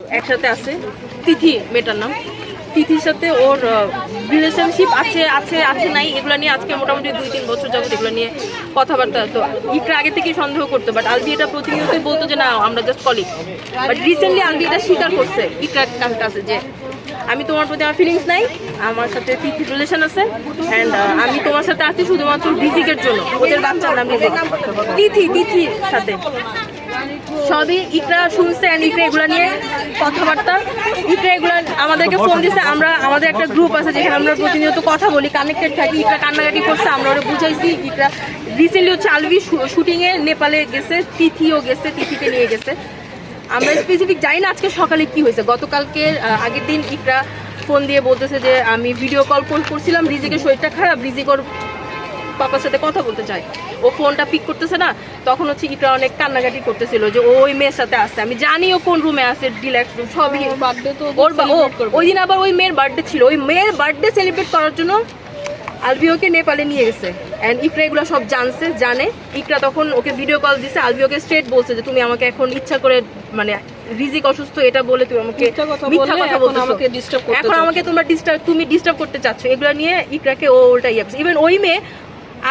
একসাথে আছে তিথি, মেয়েটার নাম তিথির সাথে ওর রিলেশনশিপ আছে আছে আছে নাই এগুলো নিয়ে আজকে মোটামুটি 2-3 বছর যাবত এগুলো নিয়ে কথাবার্তা। তো ইকরা আগে থেকেই সন্দেহ করতো, বাট আলবি এটা প্রতিনিয়তই বলতো যে না আমরা just colleague. But recently Albi এটা স্বীকার করছে ইকরার কাছে যে আমি তোমার প্রতি আমার ফিলিংস নাই, আমার সাথে তিথির রিলেশন আছে অ্যান্ড আমি তোমার সাথে আছি শুধুমাত্র রিজিকের জন্য। ওদের বাচ্চার নাম রিজিক, তিথির সাথে সবই ইকরা শুনছে অ্যান্ড ইকরা এগুলো নিয়ে কথাবার্তা। ইকরা এগুলো আমাদেরকে ফোন দিচ্ছে, আমরা আমাদের একটা গ্রুপ আছে যেখানে আমরা প্রতিনিয়ত কথা বলি, কানেক্টেড থাকি। ইকরা কান্নাকাটি করছে, আমরা ওরা বুঝাইছি। ইকরা রিসেন্টলি হচ্ছে আলবি শুটিংয়ে নেপালে গেছে, তিথিও গেছে, তিথিকে নিয়ে গেছে। আমরা স্পেসিফিক জানি না আজকে সকালে কি হয়েছে। গতকালকে আগের দিন ইকরা ফোন দিয়ে বলতেছে যে আমি ভিডিও কল করছিলাম, রিজিকের শরীরটা খারাপ, রিজিক ওর পাপার সাথে কথা বলতে চাই, ও ফোনটা পিক করতেছে না। তখন হচ্ছে ইকরা অনেক কান্নাকাটি করতেছিল যে ওই মেয়ের সাথে আসছে, আমি জানি ও কোন রুমে আছে, ডিলাক্স রুম সবই। বার্থডে তো ওই দিন আবার ওই মেয়ের বার্থডে ছিল, ওই মেয়ের বার্থডে সেলিব্রেট করার জন্য আলবিওকে নেপালে নিয়ে গেছে অ্যান্ড ইকরা এগুলো সব জানে। ইকরা তখন ওকে ভিডিও কল দিছে, আলবিওকে স্ট্রেট বলছে যে তুমি আমাকে এখন ইচ্ছা করে মানে রিজিক অসুস্থ এটা বলে তুমি আমাকে মিথ্যা কথা বলতেছো, এখন আমাকে তুমি ডিস্টার্ব করতে চাচ্ছ। এগুলো নিয়ে ইকরাকে ও উল্টা ইয়ে। ইভেন ওই মেয়ে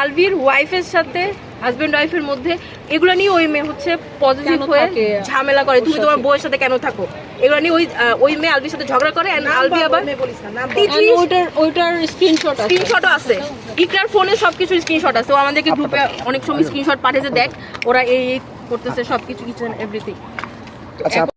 আলবির ওয়াইফের সাথে, হাজব্যান্ড ওয়াইফের মধ্যে এগুলো নিয়ে ওই মেয়ে হচ্ছে পজিটিভ হয়ে ঝামেলা করে, তুমি তোমার বউয়ের সাথে কেন থাকো, এগুলো নিয়ে ওই মেয়ে আলবির সাথে ঝগড়া করে। আলবি আবার ওইটার স্ক্রিনশটও আছে, ইকরার ফোনে সবকিছু স্ক্রিনশট আছে। ও আমাদেরকে গ্রুপে অনেক সময় স্ক্রিনশট পাঠিয়েছে, দেখ ওরা এই করতেছে সবকিছু, ইচ এন্ড এভরিথিং।